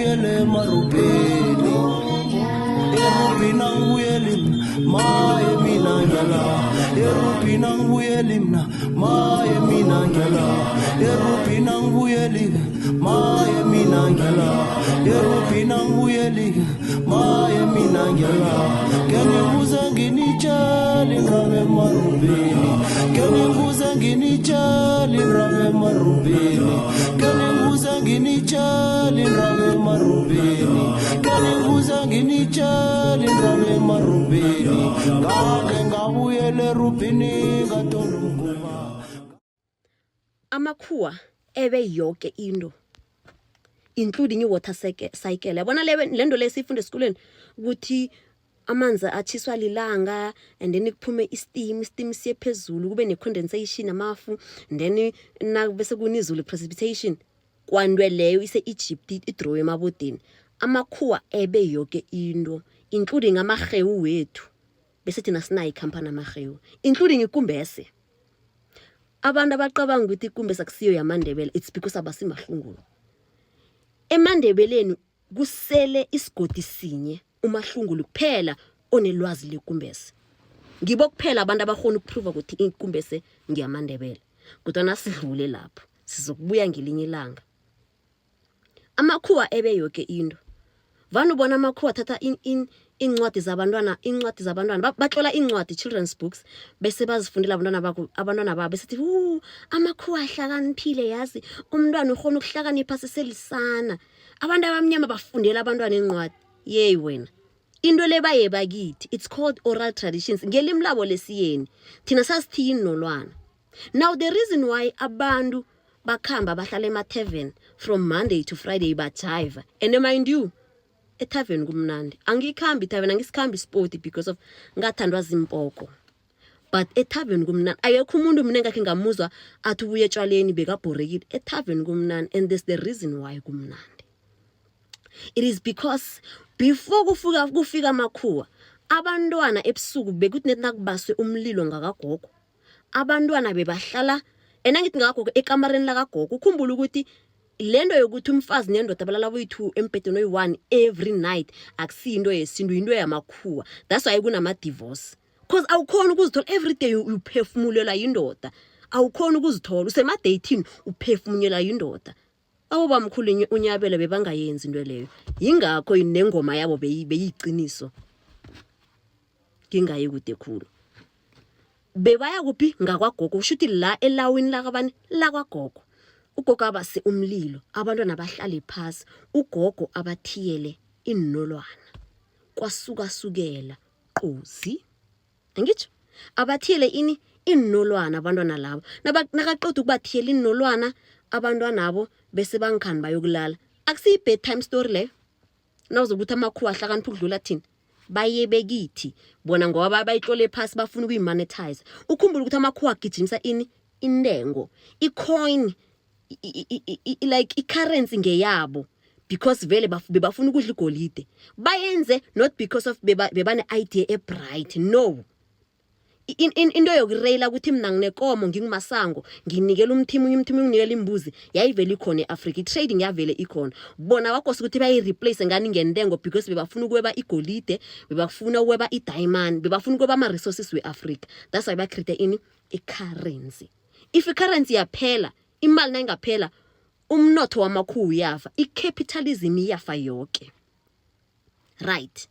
ngibuyele marubeni erubina ngibuyele maye mina ngiyala erubina ngibuyele mina maye mina ngiyala erubina ngibuyele maye mina ngiyala erubina ngibuyele maye mina ngiyala ngenibuza nginitshali ngabe marubeni ngenibuza nginitshali ngabe marubeni ngenibuza nginitshali ngabe marubeni ngenibuza nginitshali ngabe marubeni ngake ngabuyele rubini katolumkuba amakhuwa ebe yonke into including i-water cycle yabona lento lesifunda esikoleni ukuthi amanzi achiswa lilanga and then kuphume steam siye phezulu kube ne-condensation amafu and then bese kunizulu precipitation kwandwe leyo ise-Egypt idrowe emabodeni amakhuwa ebe yonke into including amahewu wethu bese thina sinayi company amahewu including ikumbese abantu abacabanga ukuthi ikumbese akusiyo yamaNdebele it's because abasimahlungulu eMandebeleni kusele isigodi sinye umahlungulu kuphela onelwazi lekumbese ngibo kuphela abantu abahona ukuprova ukuthi ikumbese ngiyamaNdebele kodwa nasidlule lapho sizokubuya ngelinye ilanga amakhuwa ebe yonke into vana ubona amakhuwa thatha incwadi zabantwana batlola incwadi children's books bese bazifundela abantwana babo bese amakhuwa ahlakaniphile yazi umntwana ukhona ukuhlakanipha seselisana abantu abamnyama bafundela abantwana incwadi yey wena into le baye bakithi it's called oral traditions ngelimi labo lesiyeni thina sasithini nolwana now the reason why abantu bakhamba bahlala ema-tavern from Monday to Friday bajive and mind you e-tavern kumnandi angikhambi e-tavern angisikhambi sport because of ngathandwa zimpoko but e-tavern kumnandi ayekho umuntu mina engakhe ngamuzwa athi ubuye etshwaleni bekabhorekile e-tavern kumnandi and that's the reason why kumnandi it is because before kufika amakhuwa abantwana ebusuku bekuthi net nakubaswe umlilo ngakagogo abantwana bebahlala enangithi ngakagogo ekamareni lakagogo ukhumbula ukuthi lento yokuthi umfazi nendoda balala boyi2 empedeni oyi1 every night akusinto yesinto into yamakhuwa that's why kunama divorce because awukhona ukuzithola every day uphefumulela indoda awukhona ukuzithola usema dating uphefumulela indoda abo bamkhulu unyabele bebangayenzi into leyo yingakho inengoma yabo beyiqiniso kingayi kude khulu bebaya kuphi ngakwagogo ushuthi la elawini lakabani lakwagogo ugogo abase umlilo abantwana bahlale phasi ugogo abathiyele inolwana kwasuka-sukela qozi ngitsho abathiyele ini inolwana abantwana labo nakaqeda ukubathiyela inolwana abantwana abo bese bangikhani bayokulala akusiyi bedtime story leyo nawuzokuthi amakhuwa ahlakanipha ukudlula thina baye bekithi bona ngoba bayitlole phasi bafuna ukuyimonetize ukhumbula ukuthi amakhuwa agijimisa ini intengo icoin like i-currency ngeyabo because vele bebafuna ukudla igolide bayenze not because of bebane idea ebright no into yokureyila ukuthi mina nginekomo ngingumasango nginikela umthimi unginikela imbuzi yayivele ikhona eAfrica trading yavele ikhona bona wakose ukuthi bayi replace ngani ngentengo because bebafuna ukweba igolide bebafuna ukweba idiamond bebafuna ukweba ama resources weAfrica that's why ba create ini i-currency if i-currency yaphela imali nayingaphela umnotho wamakhuwa uyafa i-capitalism iyafa yonke right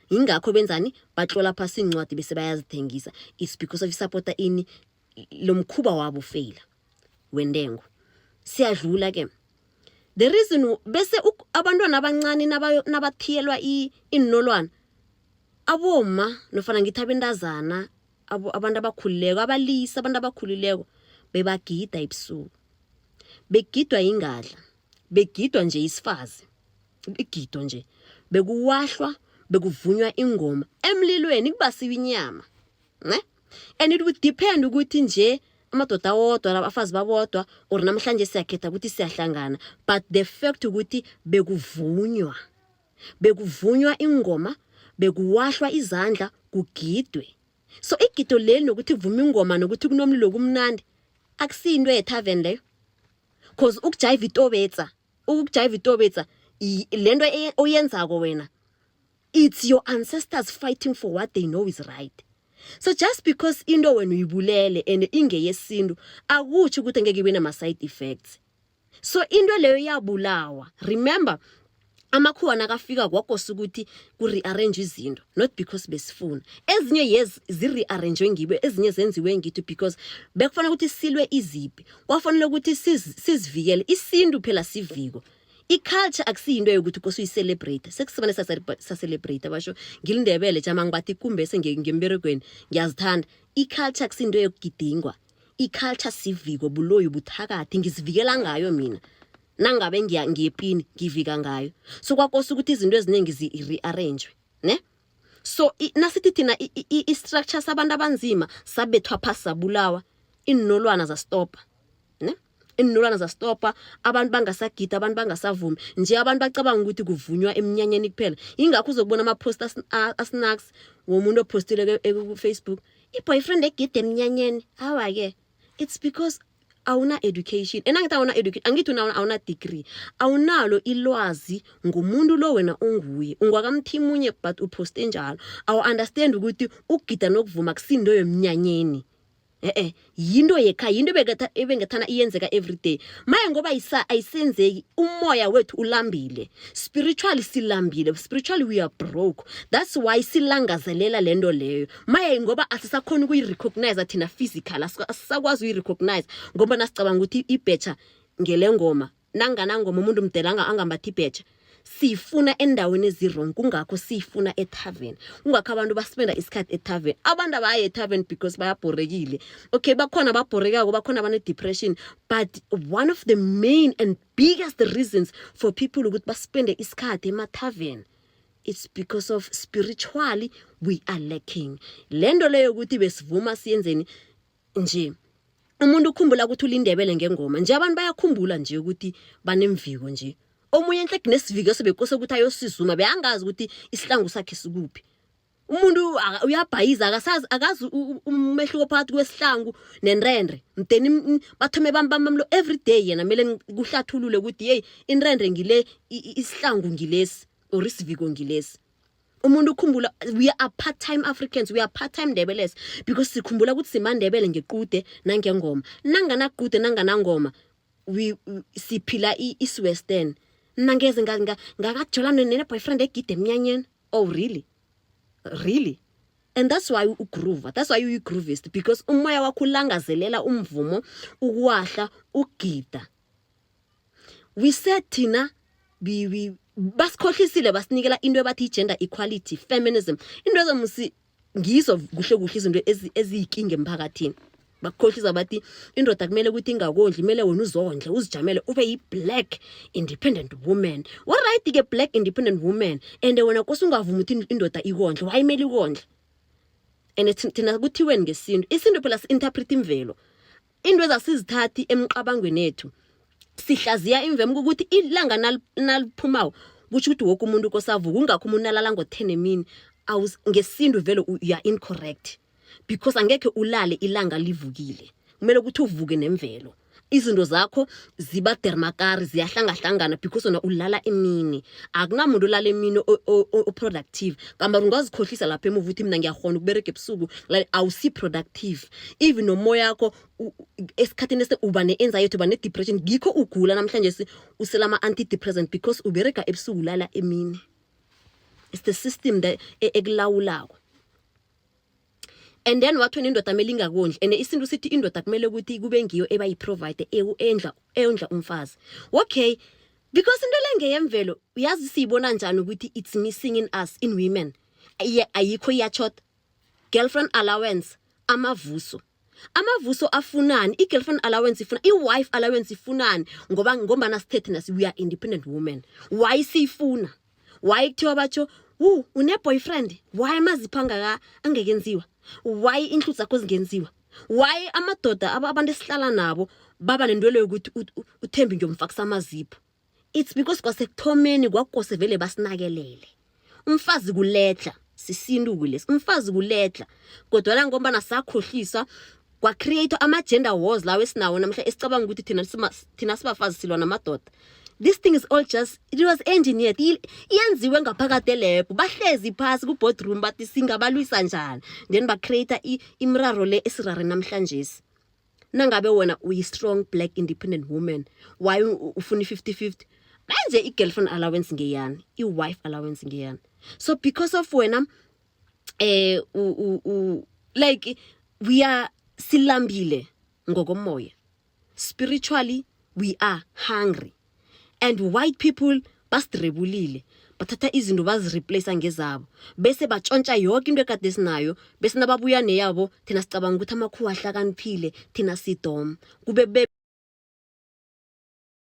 ingakho benzani batlola phasi incwadi bese bayazithengisa it's because of supporta ini lomkhuba wabo fail wendengo siyadlula ke the reason bese abantwana abancane nabathiyelwa inolwana aboma nofana ngithi abendazana abantu abakhulileko abalisa abantu abakhulileko bebagida ebusuku begidwa ingadla begidwa nje isifazi igido nje bekuwahlwa bekuvunywa ingoma emlilweni kubasiwa inyama ne and it would depend ukuthi nje amadoda wodwa abafazi babodwa or namhlanje siyakhetha ukuthi siyahlangana but the fact ukuthi bekuvunywa ingoma bekuwahlwa izandla kugidwe so igido leli nokuthi kuvuma ingoma nokuthi kunomlilo kumnandi akusinto etavern leyo cause ukujive itobetsa lento oyenzako wena, it's your ancestors fighting for what they know is right. So just because into wena uyibulele and ingeyesintu akuthi ukuthi ngeke ibe nama side effects. So into leyo yabulawa. Remember, amakhuwa nakafika kwakosa ukuthi ku-rearrange izinto, not because besifuna. Ezinye yes zi-rearrangewe ngibe, ezinye zenziwe ngithi because bekufanele ukuthi silwe iziphi. Kwafanele ukuthi sizivikele isintu phela siviko. I-culture akusiyinto yokuthi kosu yi-celebrate. Sekusibane sa-celebrate basho ngilindebele jama ngibathi kumbese ngemberegweni ngiyazithanda. I-culture akusiyinto yokugidingwa. I-culture siviko buloyi buthakathi ngizivikela ngayo mina. Nangabe ngiyepini ngivika ngayo. So kwakosa ukuthi izinto eziningi zi-rearrange, ne? So nasithi thina i-structure sabantu abanzima sabethwa phasi sabulawa, inolwana za stop, ne? Inolwana za stopa, abantu bangasagida, abantu bangasavumi. Nje abantu bacabanga ukuthi kuvunywa eminyanyeni kuphela. Ingakho uzokubona ama-post asnacks womuntu opostile ku Facebook. I-boyfriend egida eminyanyeni. Hawa ke. It's because awuna education. Enangithi awuna education, angithi awuna degree. Awunalo ilwazi ngomuntu lo wena onguye. Ungwakamthimunye but uposte njalo. Awu understand ukuthi ukugida nokuvuma kusindo yeminyanyeni. Yinto yekhaya, yinto ebengathana iyenzeka every day. Maye ngoba ayisenzeki, umoya wethu ulambile. Spiritually silambile. Spiritually we are broke. That's why silangazelela lento leyo. Maye ngoba asisakhona ukuyi-recognize thina physical. Asisakwazi uyi-recognize ngoba nasicabanga ukuthi ibhetha ngelengoma. Nanganangoma umuntu mdelanga angambathi ibhetha. Sifuna endaweni ezirong, kungakho sifuna etavern. Kungakho abantu baspenda isikhathi etavern. Abantu abaye etavern because bayabhorekile. Okay, bakhona babhorekako, bakhona bane depression, but one of the main and biggest reasons for people ukuthi baspende isikhathi ematavern, it's because of spiritually we are lacking. Lendo leyo ukuthi besivuma siyenzeni nje. Umuntu ukhumbula ukuthi ulindebele ngengoma. Nje abantu bayakhumbula nje ukuthi banemviko nje. Omunye enhle kunesiviko sebekose ukuthi ayosizuma beyangazi ukuthi isihlangu sakhe sikuphi. Umuntu uyabhayiza akazi umehluko phakathi kwesihlangu nenrendre. Mteni bathome bambamlo every day yena mele kuhlathulule ukuthi hey inrendre ngile isihlangu ngilesi or isiviko ngilesi. Umuntu ukhumbula we are part-time Africans, we are part-time Ndebelesi because sikhumbula ukuthi simandebele ngequde nangengoma. Nangana qude nangana ngoma we siphila iswestern. Nangeze ngakajolana nene boyfriend egide eminyanyeni. Oh really? Really? And that's why you groove. That's why you groovist because umoya wakho ulangazelela umvumo ukwahla ugida. We said thina basikhohlisile basinikela into ebathi gender equality, feminism. Into ezomusi ngizo kuhle izinto eziyikinga emphakathini. Bakhohlisa bathi indoda kumele ukuthi ingakondli, kumele wena uzondle uzijamele ube yi-black independent woman. What right ke black independent woman and wena kose ungavuma ukuthi indoda ikondle, wayimeli ikondle. And thina kuthiweni ngesintu, isinto phela si-interpret imvelo. Into ezasizithathi emqabangweni ethu sihlaziya imvelo ukuthi ilanga naliphumayo kuthi ukuthi wonke umuntu kosavuka, ungakho umuntu nalala ngo-10 emini. Ngesintu velo you are incorrect. Because angeke ulale ilanga livukile. Kumele ukuthi uvuke nemvelo. Izinto zakho ziba dermakari ziyahlangahlangana because ona ulala emini. Akunamuntu ulala emini o productive. Kamba ungazikhohlisa lapha emuva uthi mina ngiyahona ukubereka ebusuku, awusi productive. Even nomoya yakho esikhathini ese uba ne-anxiety, uba ne-depression, ngikho ugula namhlanje usela ama-antidepressant because ubereka ebusuku ulala emini. It's the system that ekulawulako. And then what when indoda kumele ingakondli, and isinto sithi indoda kumele ukuthi kube ngiyo ebayiprovide eyondla umfazi. Okay, because into lengeyemvelo uyazi siyibona njani ukuthi it's missing in us, in women. Ayikho iyachot. Girlfriend allowance, amavuso afunani, i-girlfriend allowance ifuna, i-wife allowance ifunani ngoba nasithethe nasi we are independent women. Why siyifuna? Why kuthiwa batsho une boyfriend? Why maziphanga angekenziwa? Why inhluthu zakho zingenziwa? Why amadoda abantu esihlala nabo baba nendwelo yokuthi uThembi ngiyomfakisa amazipho? It's because kwasekuthomeni kwakose vele basinakelele. Umfazi kuledla sisindu kulesi. Umfazi kuledla kodwa ngoba nasakhohlisa kwa create ama gender wars lawe sinawo namhla esicabanga ukuthi thina sibafazi silwa namadoda. This thing is all just, it was engineered. Iyenziwe ngaphakathi lab. Bahlezi phasi ku boardroom bathi singabalwisa njani. Then ba create imraro le esirare namhlanje. Nangabe wena uyi strong black independent woman, why ufuna 50-50? Manje i-girlfriend allowance ngeyani, i-wife allowance ngeyani. So because of wena like we are silambile ngokomoya. Spiritually we are hungry. And white people basirebulile. Bathatha izinto bazireplace ngezabo. Bese batshontsha yonke into ekade sinayo, bese nababuya neyabo, thina sicabanga ukuthi amakhuwa ahlakaniphile, thina sidom. Kube